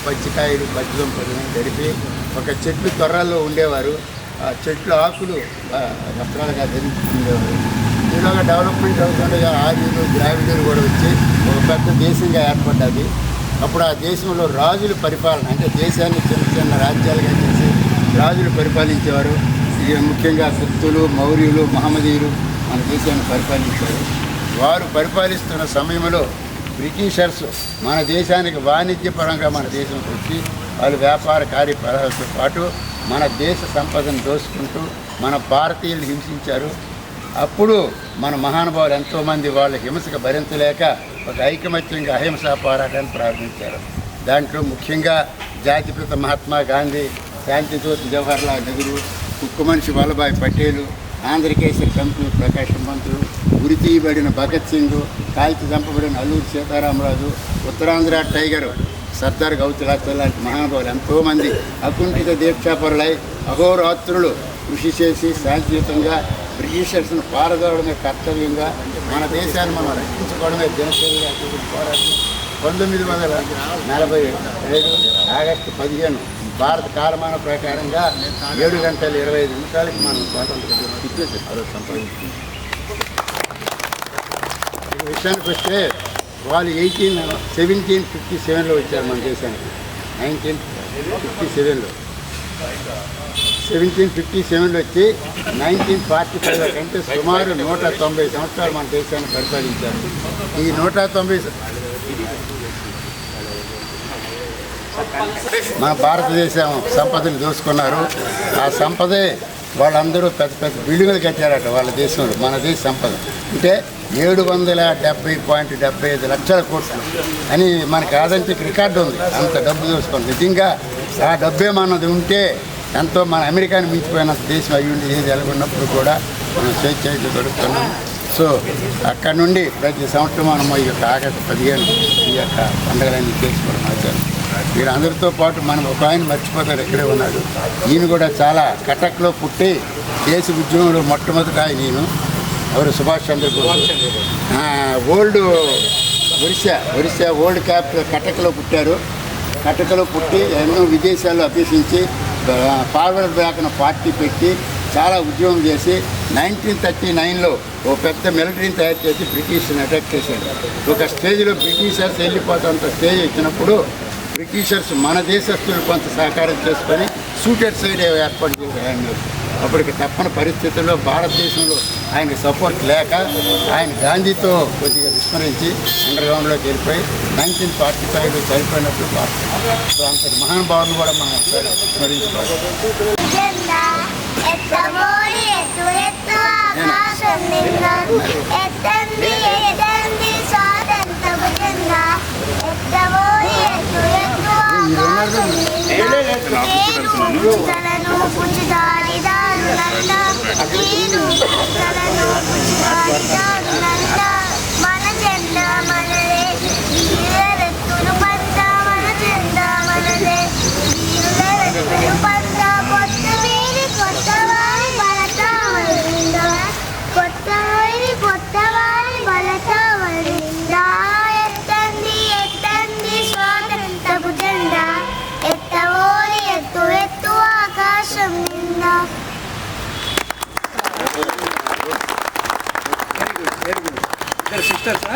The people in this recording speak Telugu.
పచ్చికాయలు పచ్చిదుంపలను గడిపి ఒక చెట్లు త్వరలో ఉండేవారు. ఆ చెట్లు ఆకులు వస్త్రాలుగా ధరించుకునేవారు. ఈలోగా డెవలప్మెంట్ అవుతుండగా ఆర్యులు ద్రావిడులు కూడా వచ్చి ఒక పెద్ద దేశంగా ఏర్పడ్డది. అప్పుడు ఆ దేశంలో రాజుల పరిపాలన, అంటే దేశాన్ని చిన్న చిన్న రాజ్యాలుగా చేసి రాజులు పరిపాలించేవారు. ఇది ముఖ్యంగా గుప్తులు, మౌర్యులు, మహమ్మదీయులు మన దేశాన్ని పరిపాలించారు. వారు పరిపాలిస్తున్న సమయంలో బ్రిటిషర్స్ మన దేశానికి వాణిజ్యపరంగా మన దేశంకి వచ్చి వాళ్ళు వ్యాపార కార్యకలాపాలతో పాటు మన దేశ సంపదను దోసుకుంటూ మన భారతీయులను హింసించారు. అప్పుడు మన మహానుభావులు ఎంతోమంది వాళ్ళ హింసకు భరించలేక ఒక ఐకమత్యంగా అహింసా పోరాటాన్ని ప్రారంభించారు. దాంట్లో ముఖ్యంగా జాతిపిత మహాత్మా గాంధీ, శాంతిజ్యోతి జవహర్లాల్ నెహ్రూ, ఉక్కు మనిషి వల్లభాయ్ పటేలు, ఆంధ్రకేసరి కంపెనీ ప్రకాశం పంతులు, ఉరి తీయబడిన భగత్ సింగ్, కాల్చి చంపబడిన అల్లూరి సీతారామరాజు, ఉత్తరాంధ్ర టైగర్ సర్దార్ గౌతులాచల్ లాంటి మహానుభావులు ఎంతోమంది అకుంఠిత దీక్షాపరులై అహోరాత్రులు కృషి చేసి శాంతియుతంగా బ్రిటిషర్స్ను పారదోడమే కర్తవ్యంగా మన దేశాన్ని మనం రక్షించుకోవడమే దినచర్యగా పోరాటం. 1947 ఆగస్టు 15 భారత కాలమాన ప్రకారంగా 7:25 మనం స్వాతంత్రం సంపాదించుకుంటాం. ఈ విషయానికి వస్తే వాళ్ళు 1757లో వచ్చారు మన దేశానికి. 1757లో వచ్చి 1945 కంటే సుమారు 190 సంవత్సరాలు మన దేశాన్ని పరిపాలించారు. ఈ 190 మన భారతదేశం సంపదను దోసుకున్నారు. ఆ సంపదే వాళ్ళందరూ పెద్ద పెద్ద బిల్డింగులు కట్టారట వాళ్ళ దేశంలో. మన దేశ సంపద అంటే 770.75 లక్షల కోట్లు అని మనకి ఆదంటికి రికార్డు ఉంది. అంత డబ్బు దోసుకుంది. నిజంగా ఆ డబ్బే మనది ఉంటే ఎంతో మన అమెరికాని మించిపోయినంత దేశం అయ్యుండి ఏది ఎలాగున్నప్పుడు కూడా మనం స్వేచ్ఛ గడుపుతున్నాం. సో అక్కడ నుండి ప్రతి సంవత్సరం మనం ఈ యొక్క ఆగస్టు 15 ఈ యొక్క పండుగలన్నీ చేసుకోవడం ఆచారం. వీరందరితో పాటు మనం ఒక ఆయన మర్చిపోతారు, ఇక్కడే ఉన్నాడు. ఈయన కూడా చాలా కటక్లో పుట్టి దేశ ఉద్యమంలో మొట్టమొదటి ఆయన. నేను ఎవరు సుభాష్ చంద్రబోస్. ఒరిస్సా ఓల్డ్ క్యాపిటల్ కటక్లో పుట్టారు. కటకలో పుట్టి ఎన్నో విదేశాల్లో అభ్యసించి ఫార్వర్డ్ బ్లాక్ అనే పార్టీ పెట్టి చాలా ఉద్యమం చేసి 1939లో ఓ పెద్ద మిలిటరీని తయారు చేసి బ్రిటిష్ని అటాక్ చేశాడు. ఒక స్టేజ్లో బ్రిటిషర్స్ వెళ్ళిపోతాంత స్టేజ్ వచ్చినప్పుడు బ్రిటిషర్స్ మన దేశస్తులు కొంత సహకారం చేసుకొని సూటెడ్ సైడ్ ఏర్పాటు చేశారు. అప్పటికి తప్పని పరిస్థితుల్లో భారతదేశంలో ఆయనకి సపోర్ట్ లేక ఆయన గాంధీతో కొద్దిగా విస్మరించి అండర్గ్రౌండ్లోకి వెళ్ళిపోయి 1945లో చనిపోయినప్పుడు సో అంతటి మహానుభావులు కూడా మనం స్మరించుకోవాలి. మన జెండా మనదే, వీరెత్తులు పంట మన జెండా మనదే, వీరెత్తులు పంట కొత్త వీరి కొత్త వారి బలతావరిందా, కొత్త వీరి కొత్త వారి బలతావరిందా. ఎత్తండి ఎత్తండి స్వాతంత్రపు జెండా, ఎత్తవోరి ఎత్తు ఎత్తు ఆకాశం నిండా. సిస్టర్స్